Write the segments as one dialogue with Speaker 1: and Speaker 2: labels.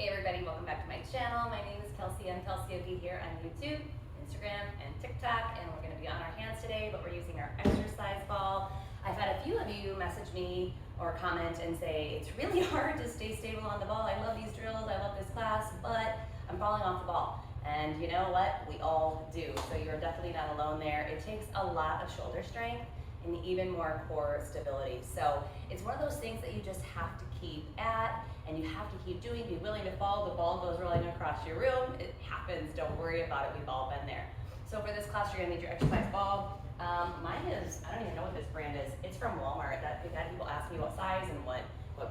Speaker 1: Hey everybody, welcome back to my channel. My name is Kelsey. I'm Kelsey Yogi here on YouTube, Instagram, and TikTok, and we're going to be on our hands today, but we're using our exercise ball. I've had a few of you message me or comment and say, it's really hard to stay stable on the ball. I love these drills, I love this class, but I'm falling off the ball. And you know what? We all do. So you're definitely not alone there. It takes a lot of shoulder strength and even more core stability. So it's one of those things that you just have to keep at and you have to keep doing. Be willing to fall. The ball goes rolling across your room. It happens. Don't worry about it. We've all been there. So for this class, you're gonna need your exercise ball. Mine is, I don't even know what this brand is. It's from Walmart. We've had people ask me what size and what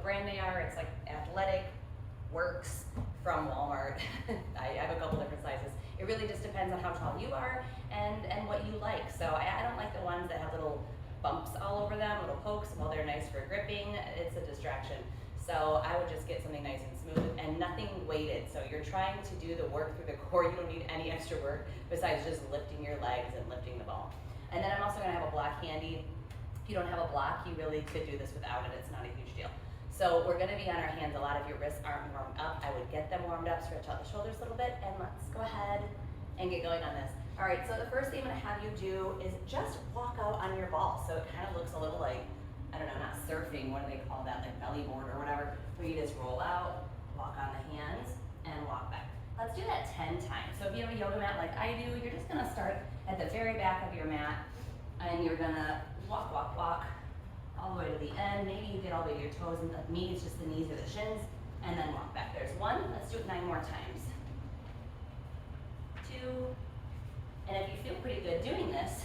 Speaker 1: brand they are. It's like Athletic Works from Walmart. I have a couple different sizes. It really just depends on how tall you are and what you like. So I don't like the ones that have little bumps all over them, little pokes. While they're nice for gripping, it's a distraction. So I would just get something nice and smooth and nothing weighted. So you're trying to do the work through the core. You don't need any extra work besides just lifting your legs and lifting the ball. And then I'm also gonna have a block handy. If you don't have a block, you really could do this without it. It's not a huge deal. So we're gonna be on our hands. A lot of your wrists aren't warmed up. I would get them warmed up, stretch out the shoulders a little bit, and let's go ahead and get going on this. All right, so the first thing I'm gonna have you do is just walk out on your ball. So it kind of looks a little like, I don't know, not surfing, what do they call that, like belly board or whatever, where you just roll out, walk on the hands, and walk back. Let's do that 10 times. So if you have a yoga mat like I do, you're just gonna start at the very back of your mat, and you're gonna walk, walk, walk, all the way to the end. Maybe you get all the way to your toes, and like me, it's just the knees or the shins, and then walk back. There's one, let's do it 9 more times. 2, and if you feel pretty good doing this,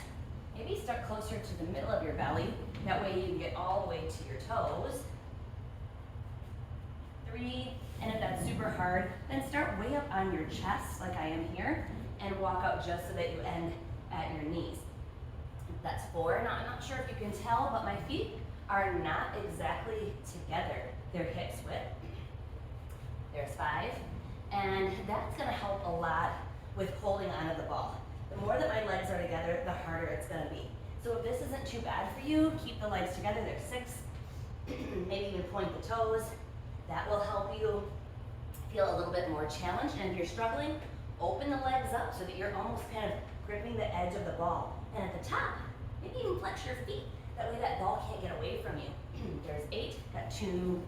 Speaker 1: maybe start closer to the middle of your belly. That way you can get all the way to your toes. 3, and if that's super hard, then start way up on your chest, like I am here, and walk out just so that you end at your knees. That's 4. Now, I'm not sure if you can tell, but my feet are not exactly together. They're hip width. There's 5. And that's gonna help a lot with holding onto the ball. The more that my legs are together, the harder it's gonna be. So if this isn't too bad for you, keep the legs together. There's 6. Maybe even point the toes. That will help you feel a little bit more challenged. And if you're struggling, open the legs up so that you're almost kind of gripping the edge of the ball. And at the top, maybe even flex your feet. That way that ball can't get away from you. There's 8, got 2,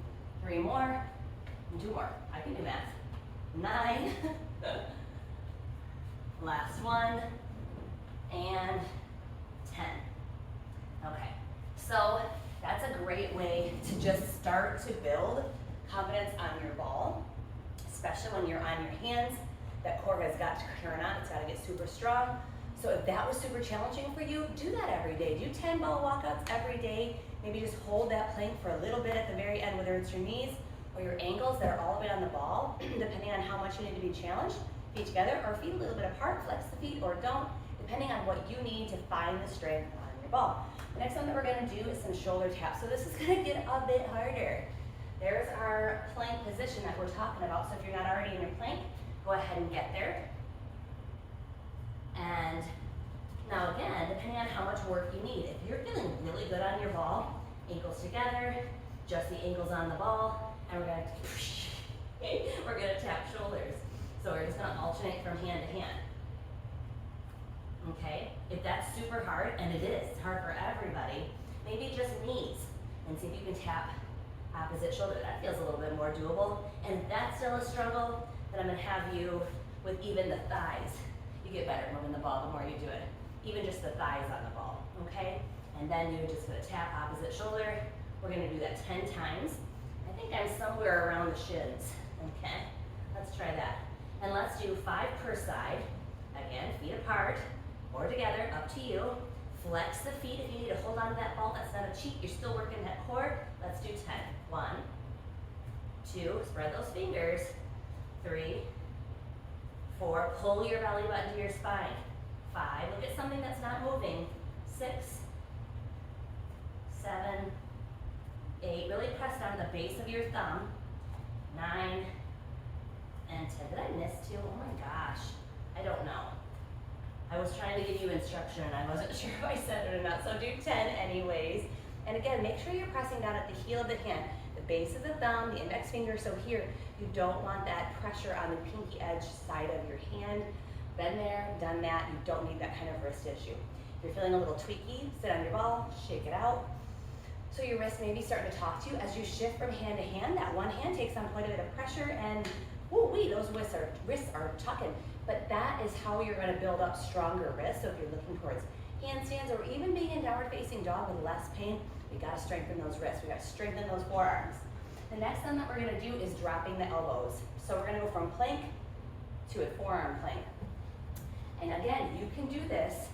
Speaker 1: 3 more, and 2 more. I can do math. 9, last one, and 10. Okay, so that's a great way to just start to build confidence on your ball, especially when you're on your hands. That core has got to turn on, it's got to get super strong. So if that was super challenging for you, do that every day. Do 10 ball walkouts every day. Maybe just hold that plank for a little bit at the very end, whether it's your knees or your ankles that are all the way on the ball, depending on how much you need to be challenged. Feet together or feet a little bit apart, flex the feet or don't, depending on what you need to find the strength on your ball. The next one that we're gonna do is some shoulder taps. So this is gonna get a bit harder. There's our plank position that we're talking about. So if you're not already in your plank, go ahead and get there. And now again, depending on how much work you need, if you're feeling really good on your ball, ankles together, just the ankles on the ball, and we're gonna tap shoulders. So we're just gonna alternate from hand to hand. Okay, if that's super hard, and it is, it's hard for everybody, maybe just knees, and see if you can tap opposite shoulder. That feels a little bit more doable. And if that's still a struggle, then I'm gonna have you with even the thighs. You get better moving the ball the more you do it. Even just the thighs on the ball, okay? And then you're just gonna tap opposite shoulder. We're gonna do that 10 times. I think I'm somewhere around the shins, okay? Let's try that. And let's do 5 per side. Again, feet apart or together, up to you. Flex the feet if you need to hold on to that ball. That's not a cheat, you're still working that core. Let's do 10. 1, 2, spread those fingers. 3, 4, pull your belly button to your spine. 5, look at something that's not moving. 6, 7, 8, really press down the base of your thumb. 9, and 10. Did I miss 2? Oh my gosh, I don't know. I was trying to give you instruction and I wasn't sure if I said it or not, so do 10 anyways. And again, make sure you're pressing down at the heel of the hand. base of the thumb, the index finger. So here, you don't want that pressure on the pinky edge side of your hand. Been there, done that. You don't need that kind of wrist issue. If you're feeling a little tweaky, sit on your ball, shake it out. So your wrist may be starting to talk to you as you shift from hand to hand. That one hand takes on quite a bit of pressure, and woo-wee, those wrists are tucking. But that is how you're going to build up stronger wrists. So if you're looking towards handstands or even being in downward facing dog with less pain, we got to strengthen those wrists. We got to strengthen those forearms. The next one that we're going to do is dropping the elbows. So we're going to go from plank to a forearm plank. And again, you can do this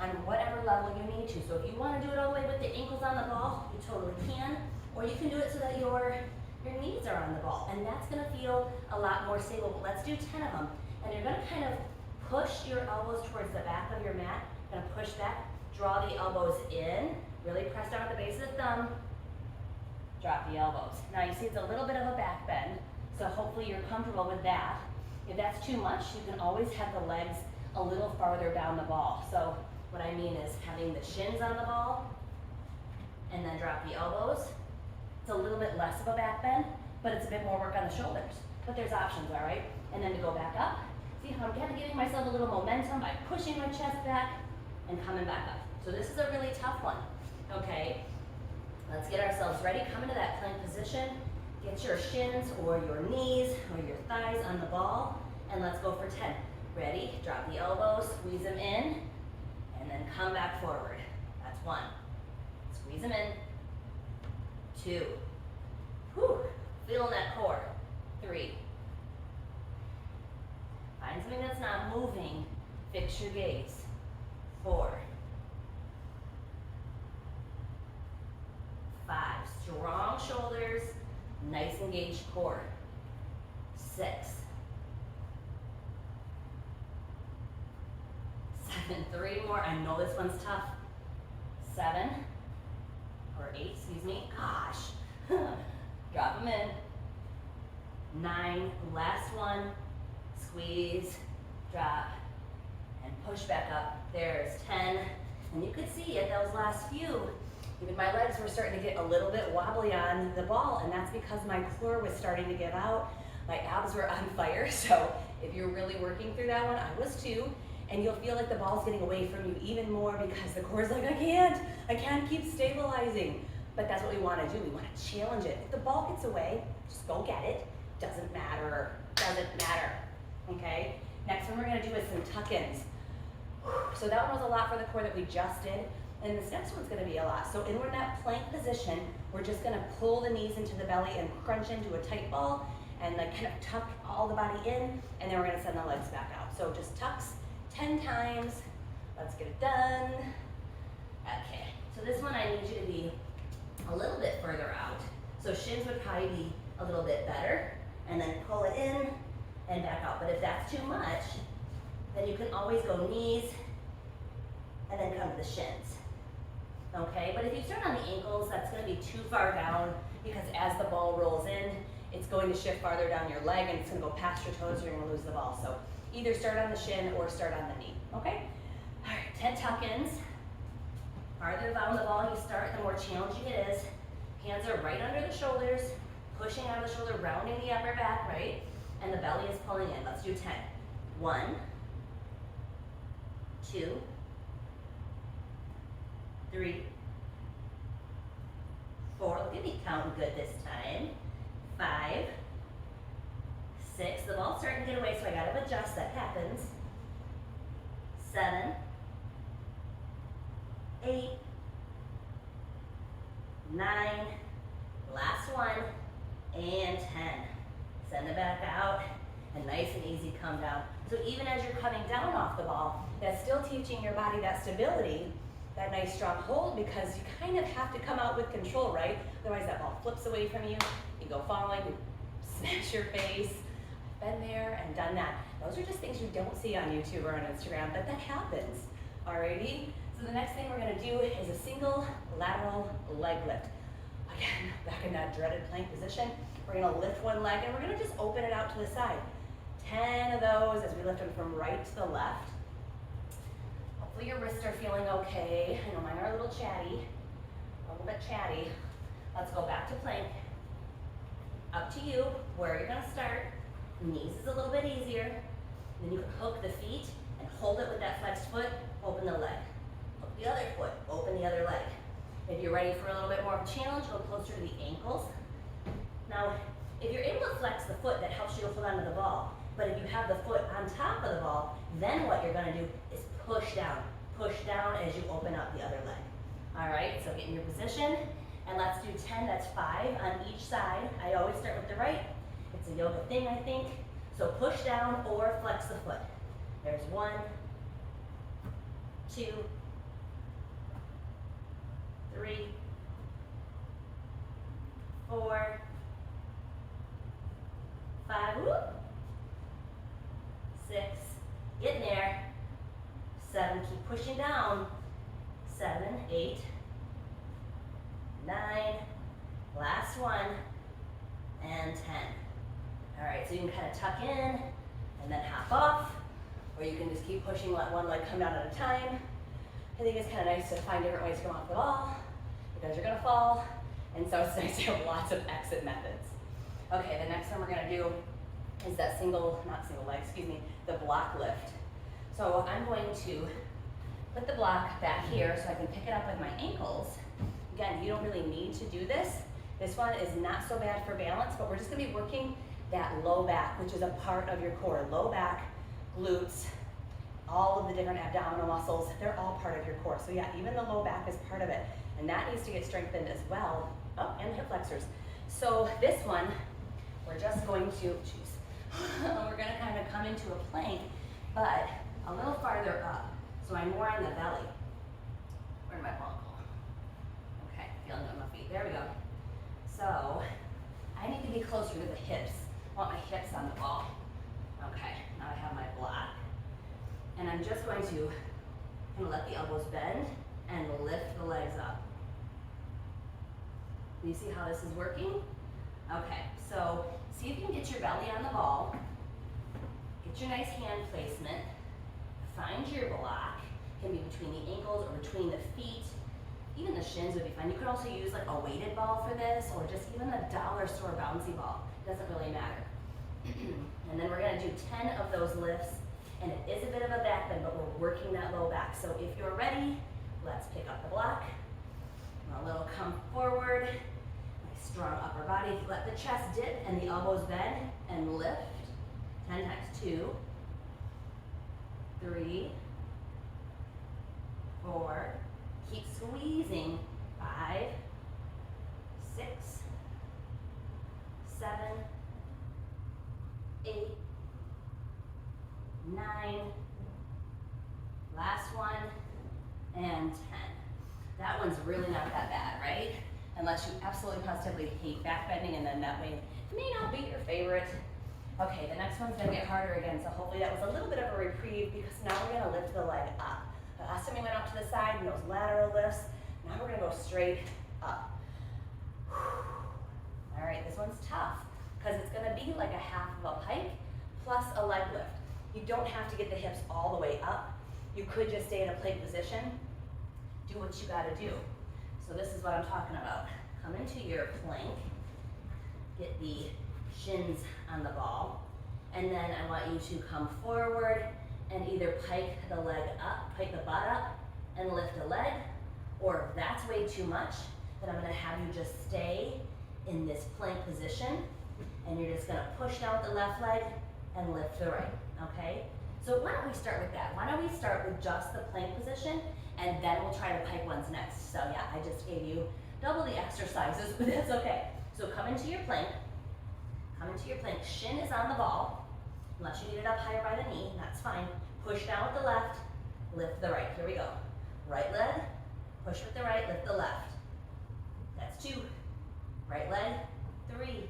Speaker 1: on whatever level you need to. So if you want to do it all the way with the ankles on the ball, you totally can. Or you can do it so that your knees are on the ball. And that's going to feel a lot more stable. But let's do 10 of them. And you're going to kind of push your elbows towards the back of your mat. Going to push back, draw the elbows in, really press down at the base of the thumb, drop the elbows. Now you see it's a little bit of a back bend, so hopefully you're comfortable with that. If that's too much, you can always have the legs a little farther down the ball. So what I mean is having the shins on the ball and then drop the elbows. It's a little bit less of a back bend, but it's a bit more work on the shoulders. But there's options, all right? And then to go back up, see how I'm kind of giving myself a little momentum by pushing my chest back and coming back up. So this is a really tough one, okay? Let's get ourselves ready. Come into that plank position. Get your shins or your knees or your thighs on the ball, and let's go for 10. Ready? Drop the elbows, squeeze them in, and then come back forward. That's 1. Squeeze them in. 2. Whew. Feeling that core. 3. Find something that's not moving. Fix your gaze. 4. 5. Strong shoulders, nice engaged core. 6. 7. 3 more. I know this one's tough. 7 or 8, excuse me. Gosh. Drop them in. 9. Last one. Squeeze, drop, and push back up. There's 10. And you could see at those last few, even my legs were starting to get a little bit wobbly on the ball, and that's because my core was starting to give out. My abs were on fire, so if you're really working through that one, I was too, and you'll feel like the ball's getting away from you even more because the core's like, I can't keep stabilizing. But that's what we want to do. We want to challenge it. If the ball gets away, just go get it. Doesn't matter. Okay? Next one we're going to do is some tuck-ins. So that one was a lot for the core that we just did. And this next one's going to be a lot. So in that plank position, we're just going to pull the knees into the belly and crunch into a tight ball and like kind of tuck all the body in, and then we're going to send the legs back out. So just tucks 10 times. Let's get it done. Okay. So this one I need you to be a little bit further out. So shins would probably be a little bit better, and then pull it in and back out. But if that's too much, then you can always go knees and then come to the shins. Okay, but if you start on the ankles, that's going to be too far down because as the ball rolls in, it's going to shift farther down your leg and it's going to go past your toes, you're going to lose the ball. So either start on the shin or start on the knee, okay? All right, 10 tuck-ins. Farther down the ball you start, the more challenging it is. Hands are right under the shoulders, pushing out of the shoulder, rounding the upper back, right? And the belly is pulling in. Let's do 10. 1, 2, 3, 4. Look at me counting good this time. 5, 6. The ball's starting to get away, so I gotta adjust. That happens. 7, 8, 9. Last one. And 10. Send it back out, and nice and easy come down. So even as you're coming down off the ball, that's still teaching your body that stability, that nice strong hold, because you kind of have to come out with control, right? Otherwise that ball flips away from you, you go falling, you smash your face. I've been there and done that. Those are just things you don't see on YouTube or on Instagram, but that happens, alrighty? So the next thing we're gonna do is a single lateral leg lift. Again, back in that dreaded plank position, we're gonna lift one leg and we're gonna just open it out to the side. 10 of those as we lift them from right to the left. Hopefully your wrists are feeling okay. I know mine are a little bit chatty. Let's go back to plank. Up to you where you're gonna start. Knees is a little bit easier. Then you can hook the feet and hold it with that flexed foot, open the leg. Hook the other foot, open the other leg. If you're ready for a little bit more of a challenge, go closer to the ankles. Now, if you're able to flex the foot, that helps you to hold onto the ball. But if you have the foot on top of the ball, then what you're gonna do is push down as you open up the other leg. All right, so get in your position, and let's do 10, that's 5 on each side. I always start with the right. It's a yoga thing, I think. So push down or flex the foot. There's 1, 2, 3, 4, 5, whoop, 6, get in there, 7, keep pushing down, 7, 8, 9, last one, and 10. All right, so you can kind of tuck in and then hop off, or you can just keep pushing, let one leg come down at a time. I think it's kind of nice to find different ways to come off the ball because you're gonna fall, and so it's nice to have lots of exit methods. Okay, the next one we're gonna do is that not single leg, excuse me, the block lift. So I'm going to put the block back here so I can pick it up with my ankles. Again, you don't really need to do this. This one is not so bad for balance, but we're just gonna be working that low back, which is a part of your core. Low back, glutes, all of the different abdominal muscles, they're all part of your core. So yeah, even the low back is part of it. And that needs to get strengthened as well. Oh, and hip flexors. So this one, we're just going to, we're gonna kind of come into a plank, but a little farther up. So I'm more on the belly. Where'd my ball go? Okay, feeling it on my feet, there we go. So, I need to be closer to the hips. I want my hips on the ball. Okay, now I have my block. And I'm just going to kind of let the elbows bend and lift the legs up. You see how this is working? Okay, so see if you can get your belly on the ball. Get your nice hand placement. Find your block. It can be between the ankles or between the feet. Even the shins would be fine. You could also use like a weighted ball for this, or just even a dollar store bouncy ball. It doesn't really matter. And then we're gonna do 10 of those lifts, and it is a bit of a back bend, but we're working that low back. So if you're ready, let's pick up the block. A little come forward, nice strong upper body. Let the chest dip and the elbows bend and lift. 10 times, 2, 3, 4, keep squeezing, 5, 6, 7, 8, 9, last one, and 10. That one's really not that bad, right? Unless you absolutely positively hate back bending, and then that way it may not be your favorite. Okay, the next one's gonna get harder again, so hopefully that was a little bit of a reprieve, because now we're gonna lift the leg up. Last time we went out to the side and those lateral lifts, now we're gonna go straight up. All right, this one's tough, because it's gonna be like a half of a pike plus a leg lift. You don't have to get the hips all the way up. You could just stay in a plank position. Do what you gotta do. So this is what I'm talking about. Come into your plank, get the shins on the ball, and then I want you to come forward and either pike the leg up, pike the butt up, and lift the leg, or if that's way too much, then I'm gonna have you just stay in this plank position, and you're just gonna push down with the left leg and lift the right, okay? So why don't we start with that? Why don't we start with just the plank position, and then we'll try to pike ones next. So yeah, I just gave you double the exercises, but that's okay. So come into your plank, shin is on the ball, unless you need it up higher by the knee, that's fine. Push down with the left, lift the right, here we go. Right leg, push with the right, lift the left. That's 2, right leg, 3,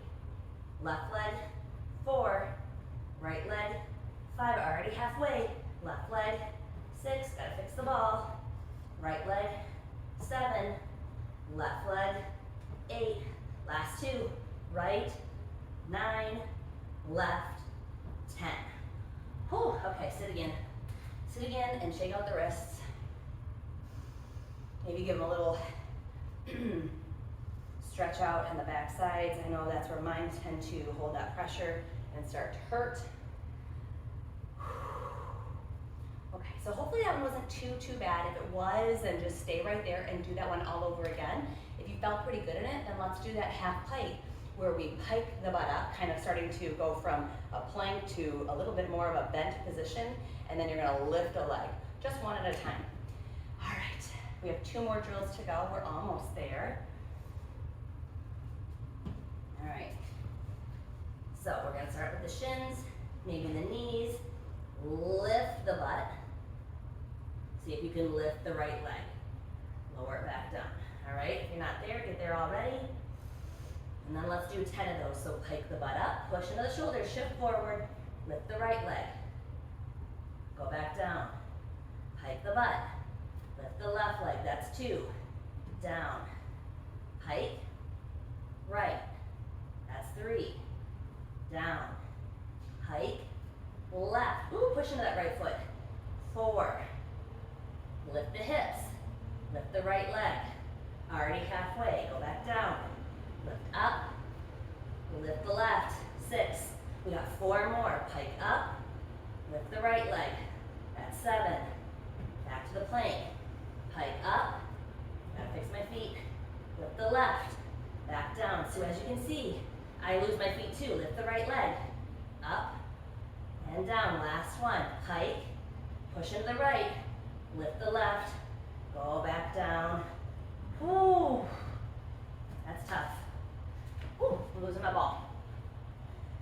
Speaker 1: left leg, 4, right leg, 5, already halfway, left leg, 6, gotta fix the ball, right leg, 7, left leg, 8, last 2, right, 9, left, 10. Whew, okay, sit again and shake out the wrists. Maybe give them a little Stretch out on the back sides. I know that's where mine tend to hold that pressure and start to hurt. Okay, so hopefully that one wasn't too bad. If it was, then just stay right there and do that one all over again. If you felt pretty good in it, then let's do that half pike, where we pike the butt up, kind of starting to go from a plank to a little bit more of a bent position, and then you're gonna lift a leg, just one at a time. All right, we have 2 more drills to go. We're almost there. All right, so we're gonna start with the shins, maybe the knees, lift the butt. See if you can lift the right leg. Lower it back down, all right? If you're not there, get there already. And then let's do 10 of those. So pike the butt up, push into the shoulders, shift forward, lift the right leg. Go back down, pike the butt, lift the left leg, that's 2. Down, pike, right, that's 3. Down, pike, left, ooh, push into that right foot. 4, lift the hips, lift the right leg. Already halfway, go back down. Lift up, lift the left. 6, we got 4 more. Pike up, lift the right leg. That's 7. Back to the plank. Pike up, gotta fix my feet. Lift the left, back down. So as you can see, I lose my feet too. Lift the right leg, up and down. Last one, pike, push into the right, lift the left, go back down. Whoo, that's tough. Whew, I'm losing my ball.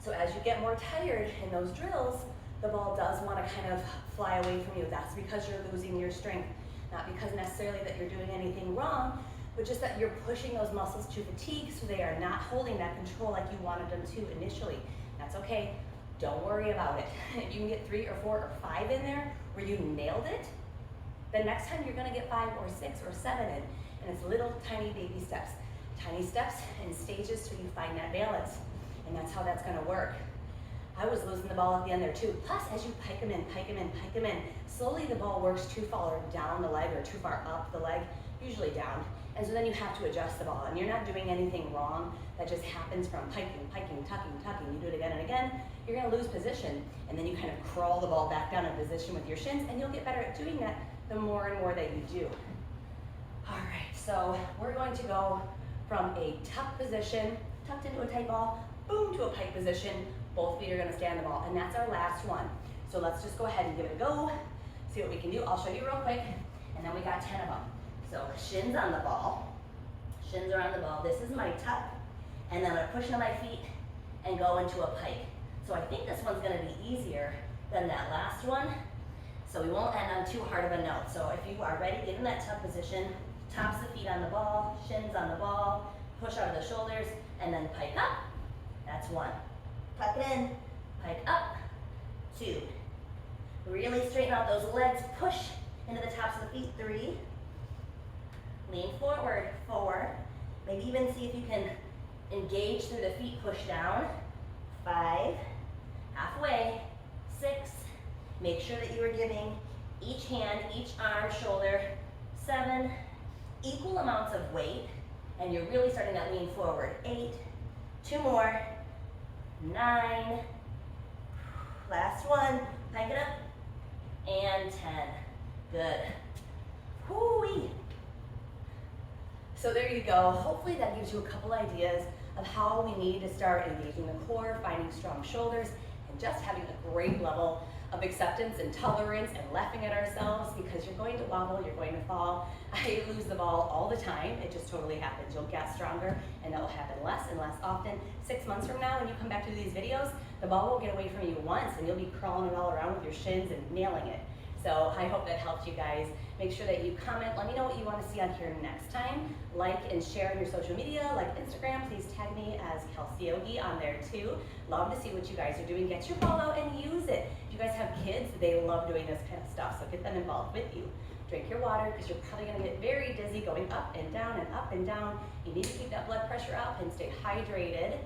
Speaker 1: So as you get more tired in those drills, the ball does want to kind of fly away from you. That's because you're losing your strength. Not because necessarily that you're doing anything wrong, but just that you're pushing those muscles to fatigue so they are not holding that control like you wanted them to initially. That's okay. Don't worry about it. If you can get 3 or 4 or 5 in there where you nailed it, the next time you're going to get 5 or 6 or 7 in. And it's little tiny baby steps. Tiny steps and stages till you find that balance. And that's how that's gonna work. I was losing the ball at the end there too. Plus, as you pike them in, pike them in, pike them in, slowly the ball works too far down the leg or too far up the leg, usually down. And so then you have to adjust the ball. And you're not doing anything wrong. That just happens from piking, piking, tucking, tucking. You do it again and again, you're gonna lose position. And then you kind of crawl the ball back down in position with your shins, and you'll get better at doing that the more and more that you do. All right, so we're going to go from a tuck position, tucked into a tight ball, boom, to a pike position. Both feet are gonna stay on the ball, and that's our last one. So let's just go ahead and give it a go, see what we can do. I'll show you real quick, and then we got 10 of them. So shins on the ball, shins are on the ball. This is my tuck, and then I'm gonna push into my feet and go into a pike. So I think this one's gonna be easier than that last one, so we won't end on too hard of a note. So if you are ready, get in that tuck position, tops of the feet on the ball, shins on the ball, push out of the shoulders, and then pike up. That's 1. Tuck it in, pike up, 2. Really straighten out those legs, push into the tops of the feet, 3. Lean forward, 4. Maybe even see if you can engage through the feet, push down, 5. Halfway, 6. Make sure that you are giving each hand, each arm, shoulder, 7. Equal amounts of weight, and you're really starting that lean forward. 8, 2 more, 9, last one, pike it up, and 10. Good. Whoo-wee. So there you go. Hopefully that gives you a couple ideas of how we need to start engaging the core, finding strong shoulders, and just having a great level of acceptance and tolerance and laughing at ourselves, because you're going to wobble, you're going to fall. I lose the ball all the time. It just totally happens. You'll get stronger, and that will happen less and less often. 6 months from now, when you come back to these videos, the ball will get away from you once, and you'll be crawling it all around with your shins and nailing it. So I hope that helped you guys. Make sure that you comment. Let me know what you want to see on here next time. Like and share on your social media, like Instagram. Please tag me as Kelsey Yogi on there too. Love to see what you guys are doing. Get your ball out and use it. If you guys have kids, they love doing this kind of stuff, so get them involved with you. Drink your water, because you're probably going to get very dizzy going up and down and up and down. You need to keep that blood pressure up and stay hydrated.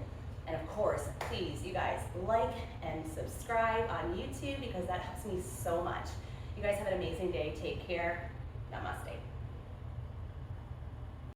Speaker 1: And of course, please, you guys, like and subscribe on YouTube, because that helps me so much. You guys have an amazing day. Take care. Namaste.